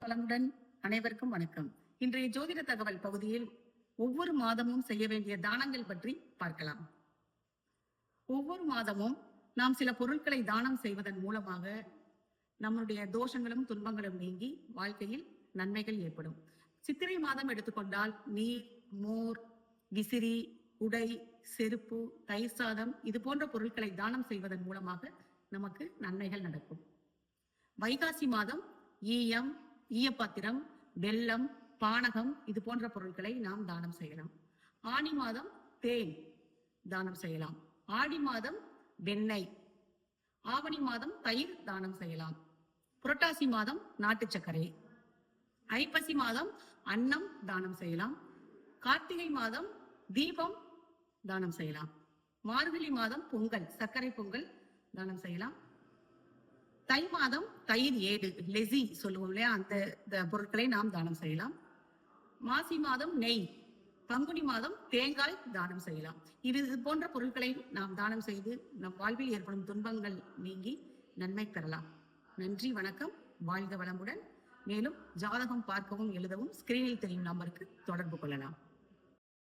வளமுடன். அனைவருக்கும் வணக்கம். இன்றைய ஜோதிட தகவல் பகுதியில் ஒவ்வொரு மாதமும் செய்ய வேண்டிய தானங்கள் பற்றி பார்க்கலாம். ஒவ்வொரு மாதமும் நாம் சில பொருட்களை தானம் செய்வதன் மூலமாக நம்முடைய தோஷங்களும் துன்பங்களும் நீங்கி வாழ்க்கையில் நன்மைகள் ஏற்படும். சித்திரை மாதம் எடுத்துக்கொண்டால் நீர், மோர், விசிறி, உடை, செருப்பு, தயிர் சாதம் இது போன்ற பொருட்களை தானம் செய்வதன் மூலமாக நமக்கு நன்மைகள் நடக்கும். வைகாசி மாதம் ஈயம், ஈயப்பாத்திரம், வெல்லம், பானகம் இது போன்ற பொருட்களை நாம் தானம் செய்யலாம். ஆனி மாதம் தேன் தானம் செய்யலாம். ஆடி மாதம் வெண்ணெய், ஆவணி மாதம் தயிர் தானம் செய்யலாம். புரட்டாசி மாதம் நாட்டு சர்க்கரை, ஐப்பசி மாதம் அன்னம் தானம் செய்யலாம். கார்த்திகை மாதம் தீபம் தானம் செய்யலாம். மார்கழி மாதம் பொங்கல், சர்க்கரை பொங்கல் தானம் செய்யலாம். தை மாதம் தயிர் ஏடு, லெசி சொல்லுவோம் இல்லையா, அந்த பொருட்களை நாம் தானம் செய்யலாம். மாசி மாதம் நெய், பங்குனி மாதம் தேங்காய் தானம் செய்யலாம். இது போன்ற பொருட்களை நாம் தானம் செய்து நம் வாழ்வில் ஏற்படும் துன்பங்கள் நீங்கி நன்மை பெறலாம். நன்றி, வணக்கம், வாழ்க வளமுடன். மேலும் ஜாதகம் பார்க்கவும் எழுதவும் ஸ்கிரீனில் தெரியும் நம்பருக்கு தொடர்பு கொள்ளலாம்.